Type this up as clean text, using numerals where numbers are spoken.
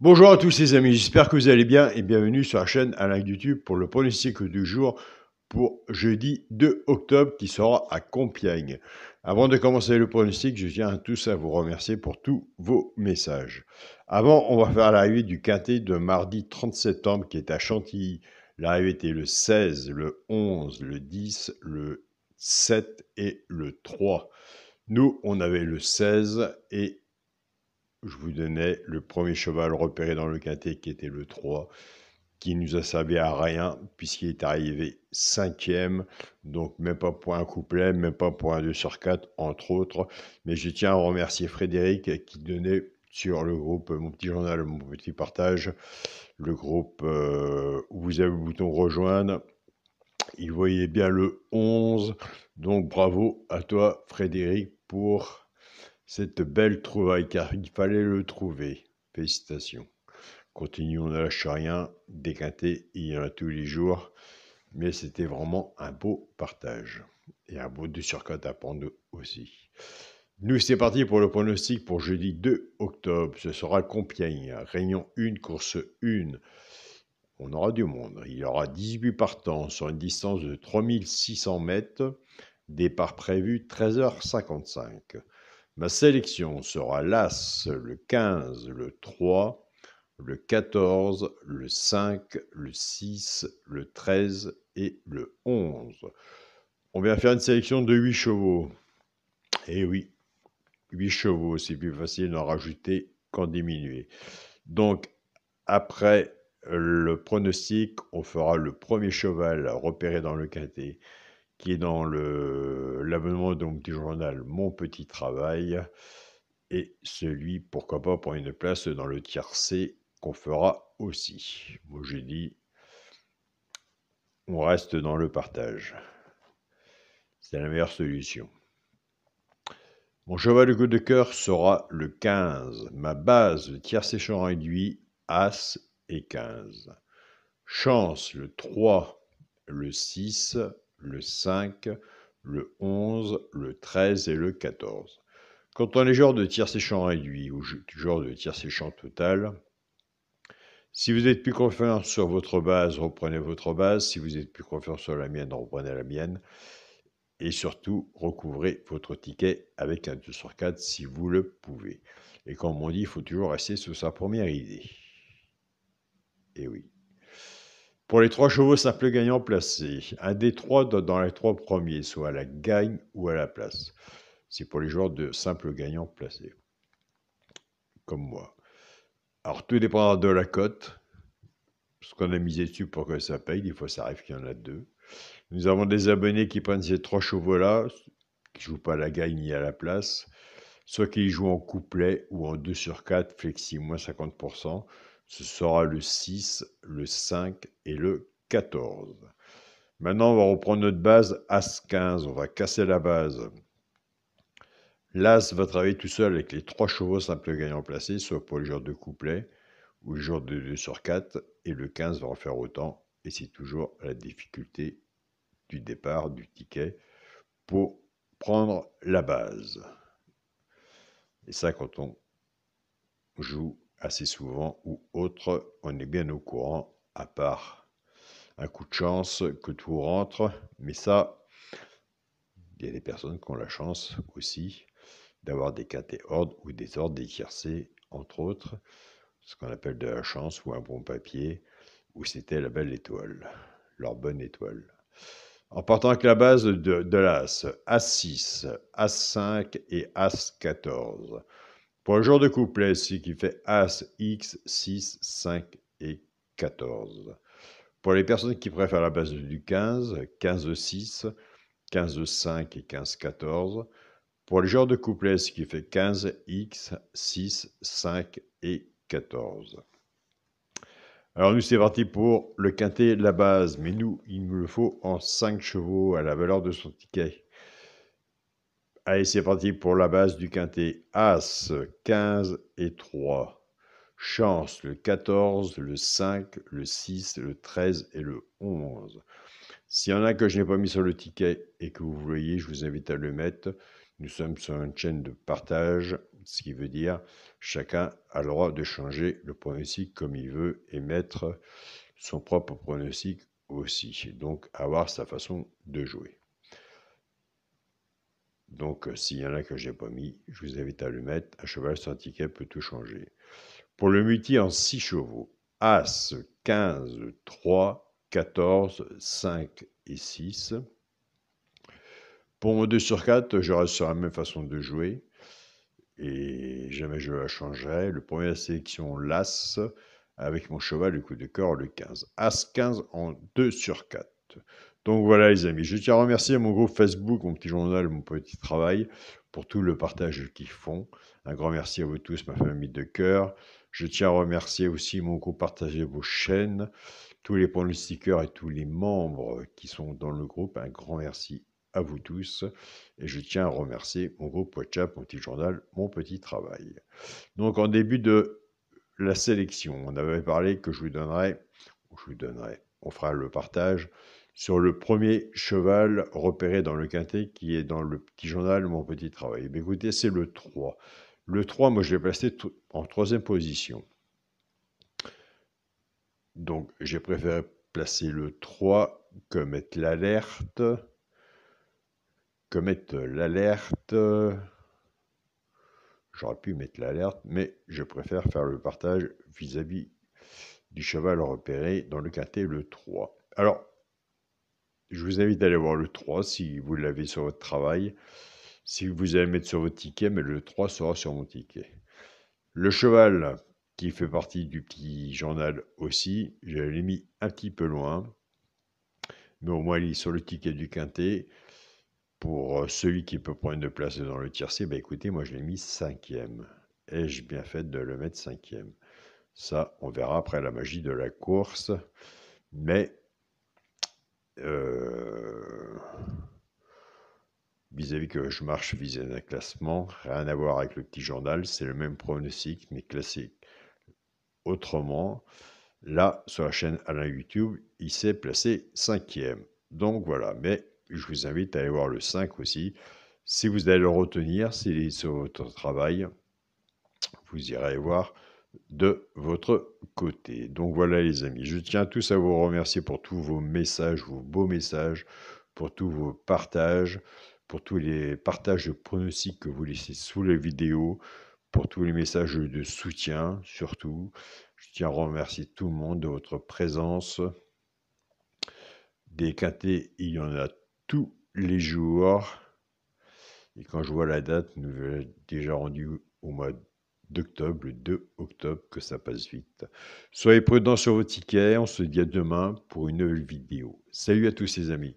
Bonjour à tous les amis, j'espère que vous allez bien et bienvenue sur la chaîne Alain YouTube pour le pronostic du jour pour jeudi 2 octobre qui sera à Compiègne. Avant de commencer le pronostic, je tiens tous à vous remercier pour tous vos messages. Avant, on va faire l'arrivée du quintet de mardi 30 septembre qui est à Chantilly. L'arrivée était le 16, le 11, le 10, le 7 et le 3. Nous, on avait le 16 et je vous donnais le premier cheval repéré dans le quintet qui était le 3, qui nous a servi à rien puisqu'il est arrivé 5e, donc même pas pour un couplet, même pas pour un 2 sur 4 entre autres. Mais je tiens à remercier Frédéric qui donnait sur le groupe Mon Petit Journal, Mon Petit Partage, le groupe où vous avez le bouton rejoindre. Il voyait bien le 11, donc bravo à toi Frédéric pour cette belle trouvaille, car il fallait le trouver. Félicitations. Continuons, on ne lâche rien. Déquinté, il y en a tous les jours. Mais c'était vraiment un beau partage. Et un beau 2 sur 4 à prendre aussi. Nous, c'est parti pour le pronostic pour jeudi 2 octobre. Ce sera Compiègne. Réunion 1, course 1. On aura du monde. Il y aura 18 partants sur une distance de 3600 mètres. Départ prévu 13h55. Ma sélection sera l'As, le 15, le 3, le 14, le 5, le 6, le 13 et le 11. On vient faire une sélection de 8 chevaux. Et oui, 8 chevaux, c'est plus facile d'en rajouter qu'en diminuer. Donc, après le pronostic, on fera le premier cheval repéré dans le quintet, qui est dans l'abonnement de Mon Petit Journal, Mon Petit Travail, et celui, pourquoi pas, pour une place dans le tiercé qu'on fera aussi. Moi, j'ai dit, on reste dans le partage. C'est la meilleure solution. Mon cheval de coup de cœur sera le 15. Ma base, le tiercé champ réduit, As et 15. Chance, le 3, le 6, le 5, le 11, le 13 et le 14. Quand on est genre de tiercé champ réduit ou genre de tiercé champ total, si vous êtes plus confiant sur votre base, reprenez votre base. Si vous êtes plus confiant sur la mienne, reprenez la mienne. Et surtout, recouvrez votre ticket avec un 2 sur 4 si vous le pouvez. Et comme on dit, il faut toujours rester sur sa première idée. Et oui. Pour les 3 chevaux simples gagnants placés, un des 3 dans les 3 premiers, soit à la gagne ou à la place. C'est pour les joueurs de simples gagnants placés. Comme moi. Alors, tout dépendra de la cote. Ce qu'on a misé dessus pour que ça paye. Des fois, ça arrive qu'il y en a 2. Nous avons des abonnés qui prennent ces 3 chevaux-là, qui ne jouent pas à la gagne ni à la place, soit qui jouent en couplet ou en 2 sur 4, flexi moins 50%. Ce sera le 6, le 5 et le 14. Maintenant, on va reprendre notre base As-15. On va casser la base. L'As va travailler tout seul avec les 3 chevaux simples gagnants placés, soit pour les joueurs de couplet ou les joueurs de 2 sur 4. Et le 15 va en faire autant. Et c'est toujours la difficulté du départ du ticket pour prendre la base. Et ça, quand on joue assez souvent ou autre, on est bien au courant, à part un coup de chance que tout rentre. Mais ça, il y a des personnes qui ont la chance aussi d'avoir des quintets ordres ou des ordres des tiercés, entre autres, ce qu'on appelle de la chance ou un bon papier, où c'était la belle étoile, leur bonne étoile. En partant avec la base de l'As, As6, As5 et As14. Pour le jour de couplet, ce qui fait As, X, 6, 5 et 14. Pour les personnes qui préfèrent la base du 15, 15-6, 15-5 et 15-14. Pour les genres de couplet, ce qui fait 15, X, 6, 5 et 14. Alors nous, c'est parti pour le quintet de la base. Mais nous, il nous le faut en 5 chevaux à la valeur de son ticket. Allez, c'est parti pour la base du quintet. As, 15 et 3. Chance, le 14, le 5, le 6, le 13 et le 11. S'il y en a que je n'ai pas mis sur le ticket et que vous voyez, je vous invite à le mettre. Nous sommes sur une chaîne de partage Ce qui veut dire chacun a le droit de changer le pronostic comme il veut et mettre son propre pronostic aussi. Donc avoir sa façon de jouer. Donc s'il y en a que j'ai pas mis, je vous invite à le mettre. Un cheval sans ticket peut tout changer. Pour le multi en 6 chevaux, As, 15, 3, 14, 5 et 6. Pour mon 2 sur 4, je reste sur la même façon de jouer. Et jamais je la changerai. Le premier de la sélection, l'As, avec mon cheval, le coup de cœur, le 15. As 15 en 2 sur 4. Donc voilà les amis, je tiens à remercier mon groupe Facebook, mon petit journal, mon petit travail, pour tout le partage qu'ils font. Un grand merci à vous tous, ma famille de cœur. Je tiens à remercier aussi mon groupe Partagez vos chaînes, tous les pronostiqueurs et tous les membres qui sont dans le groupe. Un grand merci à vous tous. Et je tiens à remercier mon groupe WhatsApp, mon petit journal, mon petit travail. Donc en début de la sélection, on avait parlé que je vous donnerai, on fera le partage sur le premier cheval repéré dans le quintet qui est dans le petit journal, mon petit travail. Mais écoutez, c'est le 3. Le 3, moi je l'ai placé en 3e position. Donc j'ai préféré placer le 3 que mettre l'alerte. J'aurais pu mettre l'alerte, mais je préfère faire le partage vis-à-vis du cheval repéré dans le quintet, le 3. Alors, je vous invite à aller voir le 3 si vous l'avez sur votre travail. Si vous allez mettre sur votre ticket, mais le 3 sera sur mon ticket. Le cheval qui fait partie du petit journal aussi, je l'ai mis un petit peu loin, mais au moins il est sur le ticket du quintet. Pour celui qui peut prendre une place dans le tiercé, bah écoutez, moi je l'ai mis 5e. Ai-je bien fait de le mettre 5e? Ça, on verra après la magie de la course. Mais vis-à-vis que je marche vis-à-vis d'un classement, rien à voir avec le petit journal, c'est le même pronostic, mais classé autrement. Là, sur la chaîne Alain YouTube, il s'est placé 5e. Donc voilà, mais je vous invite à aller voir le 5 aussi. Si vous allez le retenir, s'il est sur votre travail, vous irez voir de votre côté. Donc voilà les amis, je tiens tous à vous remercier pour tous vos messages, vos beaux messages, pour tous vos partages, pour tous les partages de pronostics que vous laissez sous les vidéos, pour tous les messages de soutien surtout. Je tiens à remercier tout le monde de votre présence. Des quintets, il y en a tous les jours. Et quand je vois la date, nous avons déjà rendu au mois d'octobre, le 2 octobre, que ça passe vite. Soyez prudents sur vos tickets, on se dit à demain pour une nouvelle vidéo. Salut à tous les amis.